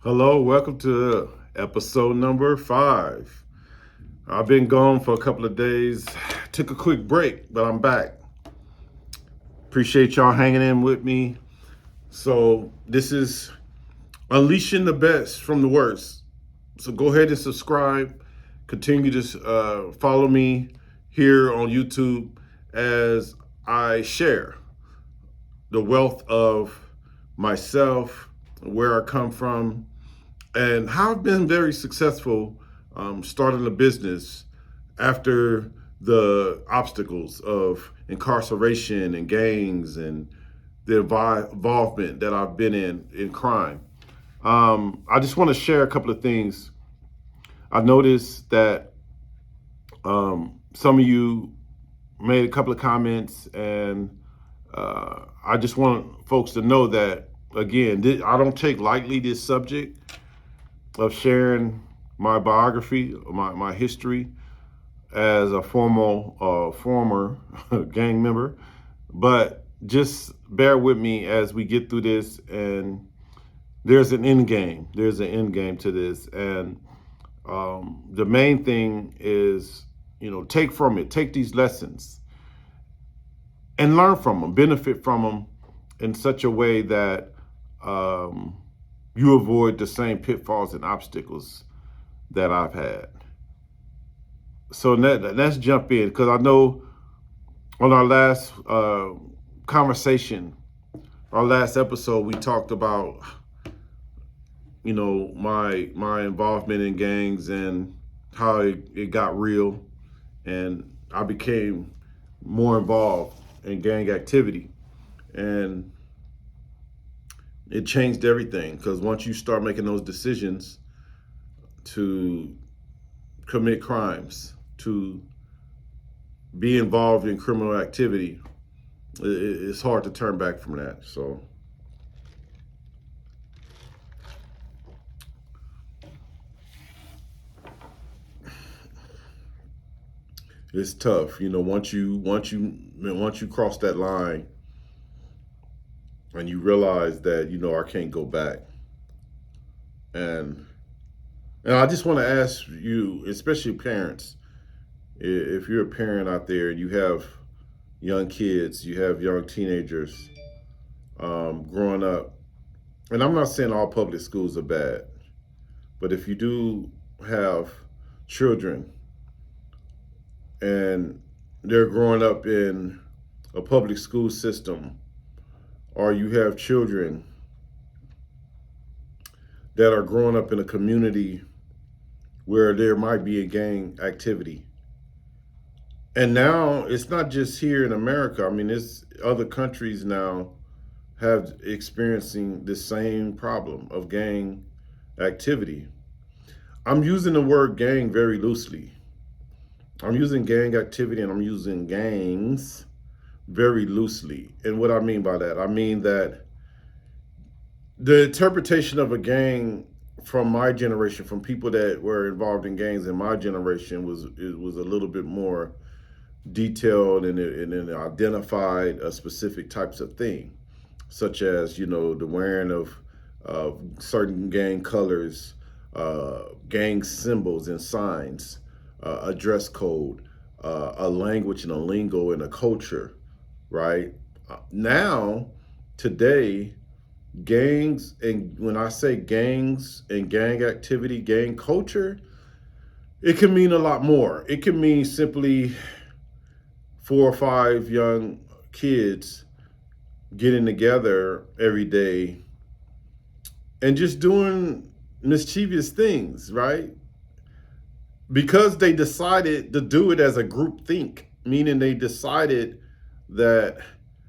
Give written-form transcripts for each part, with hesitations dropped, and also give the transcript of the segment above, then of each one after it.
Hello, welcome to episode number 5. I've been gone for a couple of days, took a quick break, but I'm back. Appreciate y'all hanging in with me. So, this is Unleashing the Best from the Worst. So, go ahead and subscribe. Continue to follow me here on YouTube as I share the wealth of myself, where I come from, and how I've been very successful starting a business after the obstacles of incarceration and gangs and the involvement that I've been in crime. I just want to share a couple of things. I noticed that some of you made a couple of comments, and I just want folks to know that, again, I don't take lightly this subject of sharing my biography, my history as a former gang member. But just bear with me as we get through this, and there's an end game. There's an end game to this, and the main thing is, take from it, take these lessons, and learn from them, benefit from them in such a way that you avoid the same pitfalls and obstacles that I've had. So let's jump in, because I know on our last conversation, our last episode, we talked about my involvement in gangs and how it got real, and I became more involved in gang activity, and it changed everything, because once you start making those decisions to commit crimes, to be involved in criminal activity, it's hard to turn back from that. So it's tough, once you cross that line and you realize that I can't go back. And I just want to ask you, especially parents, if you're a parent out there and you have young kids, you have young teenagers growing up, and I'm not saying all public schools are bad, but if you do have children and they're growing up in a public school system, or you have children that are growing up in a community where there might be a gang activity. And now it's not just here in America. I mean, it's other countries now have experiencing the same problem of gang activity. I'm using the word gang very loosely. I'm using gang activity and I'm using gangs very loosely. And what I mean by that, I mean that the interpretation of a gang from my generation, from people that were involved in gangs in my generation, was a little bit more detailed, and it identified a specific types of thing, such as the wearing of certain gang colors, gang symbols and signs, a dress code, a language and a lingo and a culture, right? Now, today, gangs, and when I say gangs and gang activity, gang culture, it can mean a lot more. It can mean simply 4 or 5 young kids getting together every day and just doing mischievous things, right? Because they decided to do it as a group think, meaning they decided that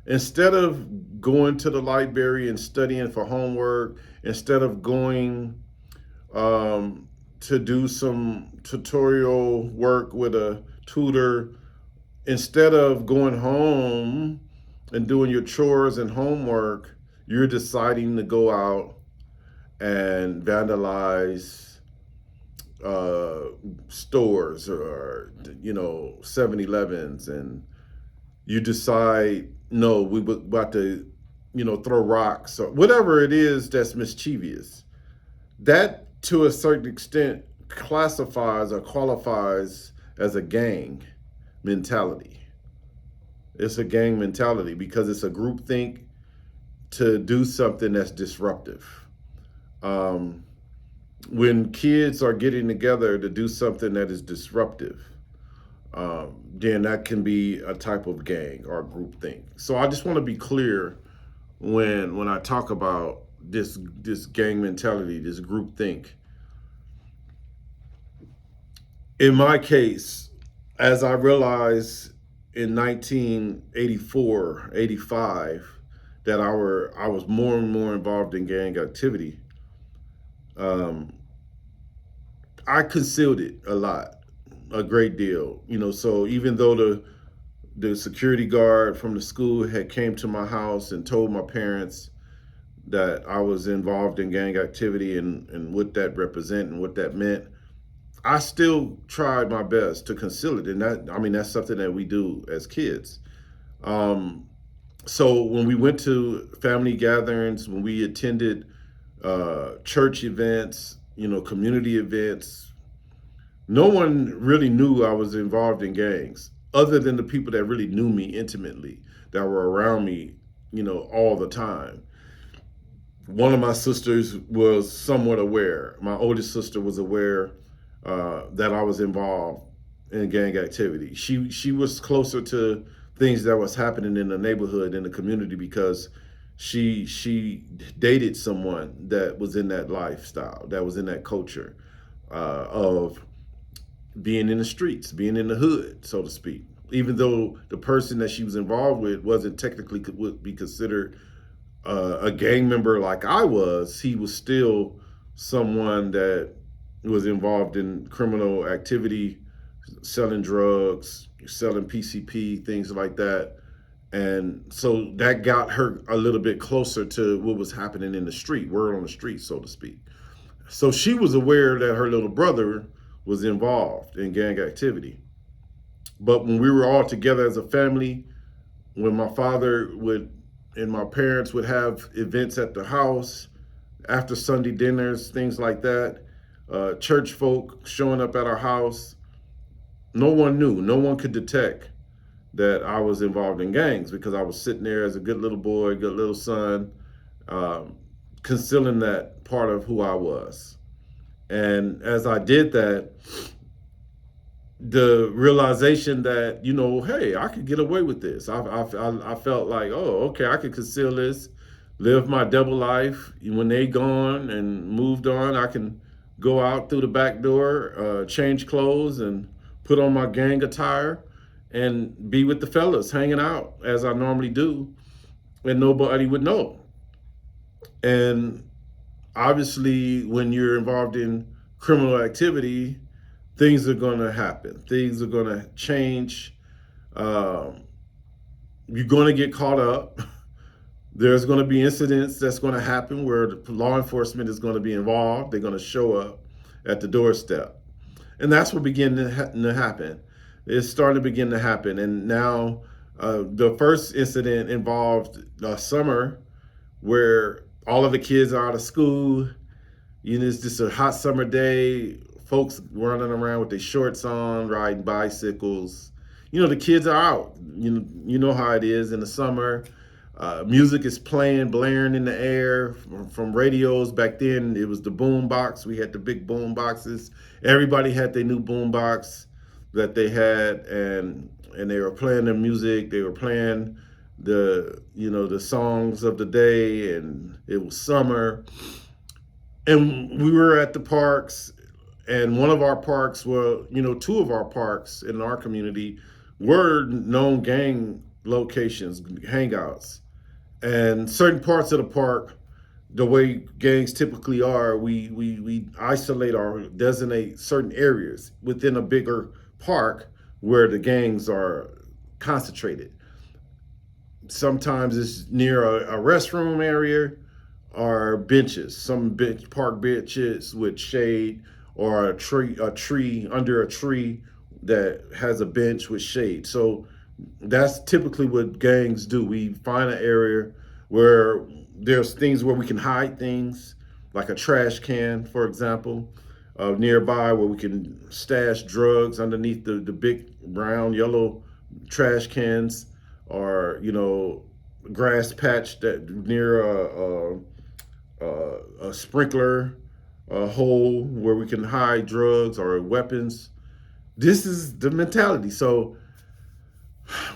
instead of going to the library and studying for homework, instead of going to do some tutorial work with a tutor, instead of going home and doing your chores and homework, you're deciding to go out and vandalize stores, or 7-Elevens, and you decide, no, we about to throw rocks or whatever it is that's mischievous. that to a certain extent classifies or qualifies as a gang mentality. It's a gang mentality because it's a group think to do something that's disruptive. Um, when kids are getting together to do something that is disruptive, then that can be a type of gang or group think. So I just want to be clear when I talk about this gang mentality, this group think. In my case, as I realized in 1984, 85, that I was more and more involved in gang activity, um, I concealed it a lot, a great deal. So even though the security guard from the school had came to my house and told my parents that I was involved in gang activity and what that represented and what that meant, I still tried my best to conceal it. And that's something that we do as kids. Um, so when we went to family gatherings, when we attended church events, community events, no one really knew I was involved in gangs other than the people that really knew me intimately, that were around me, all the time. One of my sisters was somewhat aware. My oldest sister was aware that I was involved in gang activity. She was closer to things that was happening in the neighborhood, in the community, because she dated someone that was in that lifestyle, that was in that culture of being in the streets, being in the hood, so to speak. Even though the person that she was involved with wasn't technically would be considered a gang member like I was, he was still someone that was involved in criminal activity, selling drugs, selling PCP, things like that. And so that got her a little bit closer to what was happening in the street, word on the street, so to speak. So she was aware that her little brother was involved in gang activity. But when we were all together as a family, when my father would and my parents would have events at the house, after Sunday dinners, things like that, church folk showing up at our house, no one knew, no one could detect that I was involved in gangs because I was sitting there as a good little boy, good little son, concealing that part of who I was. And as I did that, the realization that, hey, I could get away with this. I felt like, oh, okay, I could conceal this, live my double life. When they gone and moved on, I can go out through the back door, change clothes and put on my gang attire and be with the fellas, hanging out as I normally do, and nobody would know. And obviously, when you're involved in criminal activity, things are going to happen. Things are going to change. You're going to get caught up. There's going to be incidents that's going to happen where the law enforcement is going to be involved. They're going to show up at the doorstep. And that's what began to happen. It's starting to begin to happen. And now the first incident involved summer where all of the kids are out of school. It's just a hot summer day. Folks running around with their shorts on, riding bicycles. The kids are out. You know how it is in the summer. Music is playing, blaring in the air from radios. Back then, it was the boom box. We had the big boom boxes. Everybody had their new boom box that they had, and they were playing the music. They were playing the songs of the day, and it was summer. And we were at the parks, and one of our parks were, two of our parks in our community were known gang locations, hangouts. And certain parts of the park, the way gangs typically are, we isolate or designate certain areas within a bigger park where the gangs are concentrated. Sometimes it's near a restroom area or benches, some park benches with shade, or a tree under a tree that has a bench with shade. So that's typically what gangs do. We find an area where there's things where we can hide things, like a trash can, for example, nearby where we can stash drugs underneath the big brown, yellow trash cans, or grass patch that near a sprinkler hole where we can hide drugs or weapons. This is the mentality. So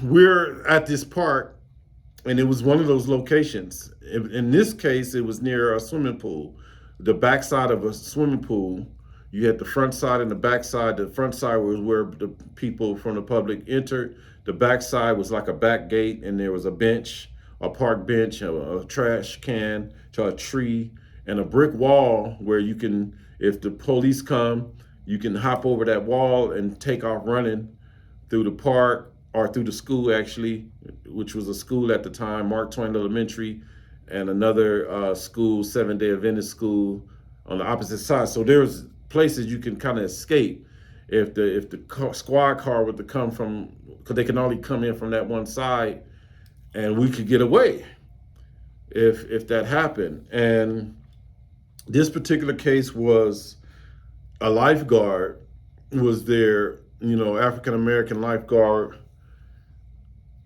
we're at this park, and it was one of those locations. In this case, it was near a swimming pool, the backside of a swimming pool. You had the front side and the back side. The front side was where the people from the public entered. The back side was like a back gate, and there was a bench, a park bench, a trash can, a tree, and a brick wall where you can, if the police come, you can hop over that wall and take off running through the park, or through the school, actually, which was a school at the time, Mark Twain Elementary, and another school, Seventh-day Adventist school, on the opposite side. So there's places you can kind of escape if the squad car were to come from, because they can only come in from that one side, and we could get away if that happened. And this particular case was a lifeguard was there, African American lifeguard.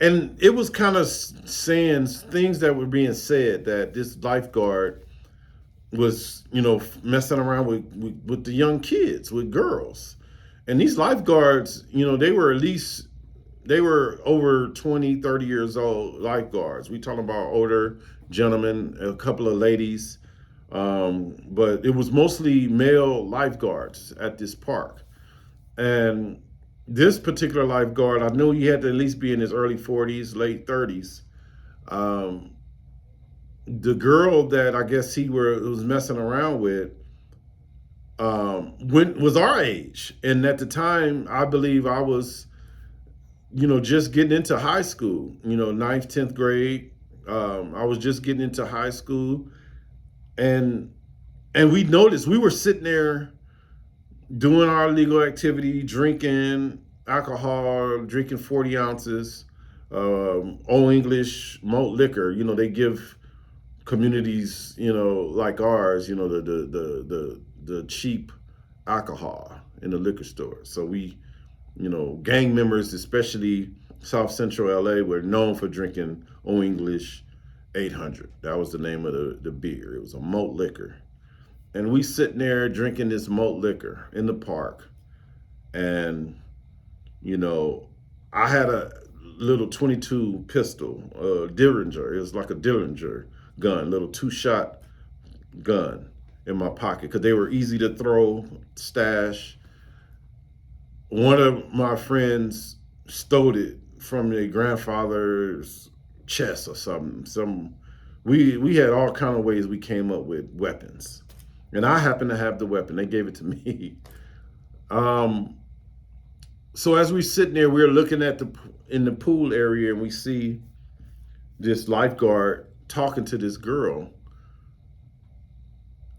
And it was kind of saying things that were being said, that this lifeguard was, messing around with the young kids, with girls. And these lifeguards, they were over 20, 30 years old lifeguards. We talking about older gentlemen, a couple of ladies, but it was mostly male lifeguards at this park. And this particular lifeguard, I knew he had to at least be in his early 40s, late 30s. The girl that I guess he was messing around with was our age. And at the time, I believe I was, just getting into high school, ninth, 10th grade. I was just getting into high school. And we noticed, we were sitting there doing our legal activity, drinking alcohol, drinking 40 ounces, Old English malt liquor. They give communities, like ours, the cheap alcohol in the liquor store. So we, gang members, especially South Central LA, were known for drinking Old English 800. That was the name of the beer. It was a malt liquor. And we sitting there drinking this malt liquor in the park. And, I had a little 22 pistol, Derringer. It was like a Derringer gun, little 2-shot gun in my pocket, because they were easy to throw, stash. One of my friends stole it from their grandfather's chest or something. We had all kind of ways we came up with weapons. And I happened to have the weapon. They gave it to me. So as we sitting there, we're looking at in the pool area, and we see this lifeguard talking to this girl.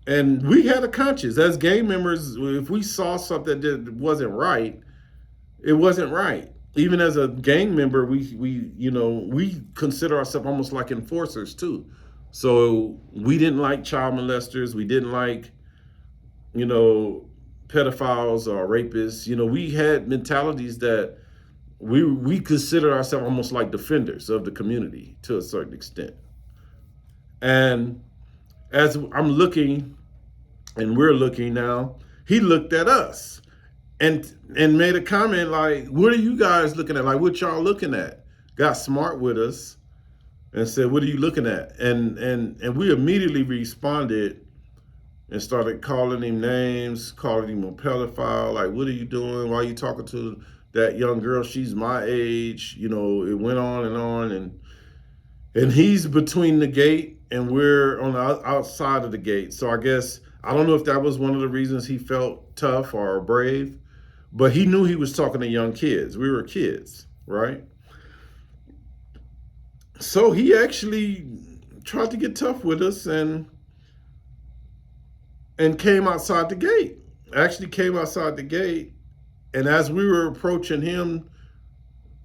And we had a conscience. As gang members, if we saw something that wasn't right, it wasn't right. Even as a gang member, we consider ourselves almost like enforcers too. So we didn't like child molesters. We didn't like, pedophiles or rapists. We had mentalities that we consider ourselves almost like defenders of the community to a certain extent. And as I'm looking, and we're looking now, he looked at us and made a comment like, "What are you guys looking at? Like, what y'all looking at?" Got smart with us and said, "What are you looking at?" And we immediately responded and started calling him names, calling him a pedophile. Like, "What are you doing? Why are you talking to that young girl? She's my age." It went on, and he's between the gate, and we're on the outside of the gate. So I guess, I don't know if that was one of the reasons he felt tough or brave, but he knew he was talking to young kids. We were kids, right? So he actually tried to get tough with us and came outside the gate. Actually came outside the gate. And as we were approaching him,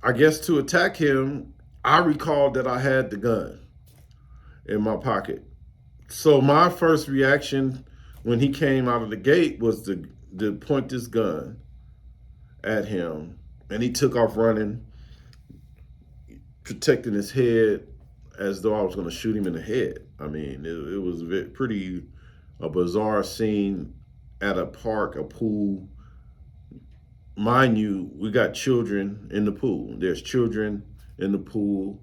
I guess to attack him, I recalled that I had the gun in my pocket. So my first reaction when he came out of the gate was to point this gun at him, and he took off running, protecting his head as though I was going to shoot him in the head. I mean, it was pretty a bizarre scene at a park, a pool. Mind you, we got children in the pool. There's children in the pool.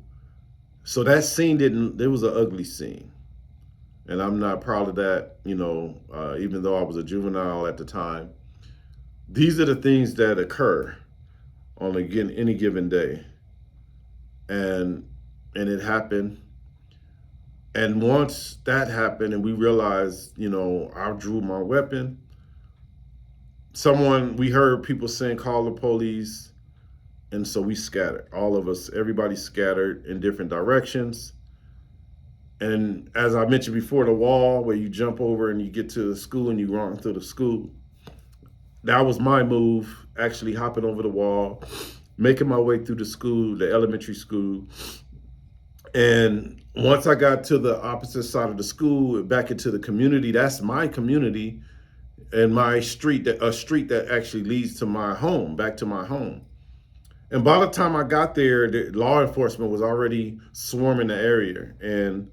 So that scene it was an ugly scene. And I'm not proud of that, even though I was a juvenile at the time. These are the things that occur on any given day. And it happened. And once that happened and we realized, I drew my weapon, we heard people saying, call the police. And so we scattered, all of us, everybody scattered in different directions. And as I mentioned before, the wall where you jump over and you get to the school and you run through the school, that was my move, actually hopping over the wall, making my way through the school, the elementary school. And once I got to the opposite side of the school, back into the community, that's my community and my street, a street that actually leads to my home, back to my home. And by the time I got there, the law enforcement was already swarming the area, and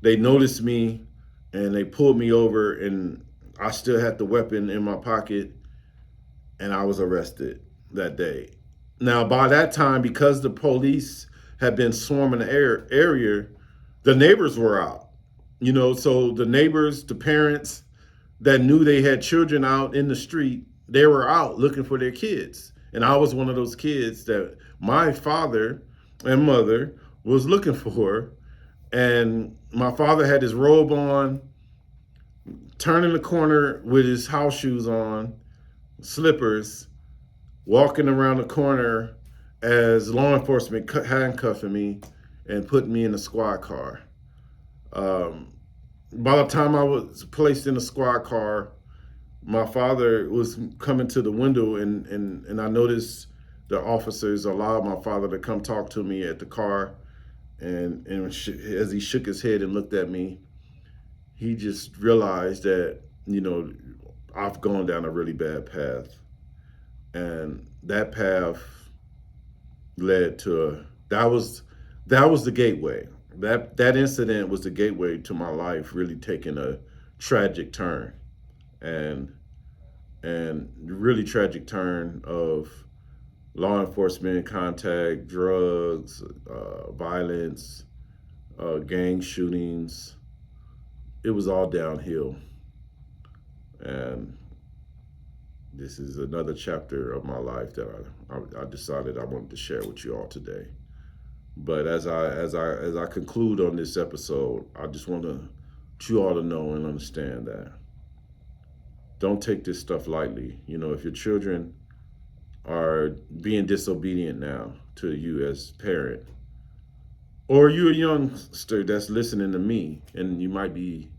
they noticed me and they pulled me over, and I still had the weapon in my pocket, and I was arrested that day. Now, by that time, because the police had been swarming the area, the neighbors were out, so the neighbors, the parents that knew they had children out in the street, they were out looking for their kids. And I was one of those kids that my father and mother was looking for. And my father had his robe on, turning the corner with his house shoes on, slippers, walking around the corner as law enforcement handcuffing me and putting me in a squad car. By the time I was placed in a squad car, my father was coming to the window, and I noticed the officers allowed my father to come talk to me at the car. And as he shook his head and looked at me, he just realized that, I've gone down a really bad path. And that path led to that was the gateway. That incident was the gateway to my life really taking a tragic turn. And really tragic turn of law enforcement contact, drugs, violence, gang shootings. It was all downhill. And this is another chapter of my life that I decided I wanted to share with you all today. But as I conclude on this episode, I just want you all to know and understand that don't take this stuff lightly. If your children are being disobedient now to you as parent, or you're a youngster that's listening to me and you might be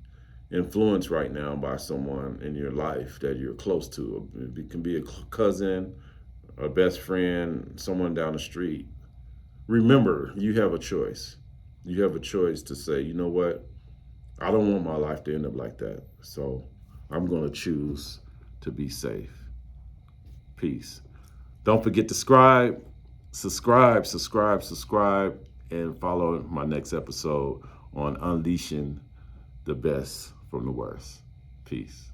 influenced right now by someone in your life that you're close to. It can be a cousin, a best friend, someone down the street. Remember, you have a choice. You have a choice to say, you know what? I don't want my life to end up like that. So I'm going to choose to be safe. Peace. Don't forget to subscribe, and follow my next episode on Unleashing the Best from the Worst. Peace.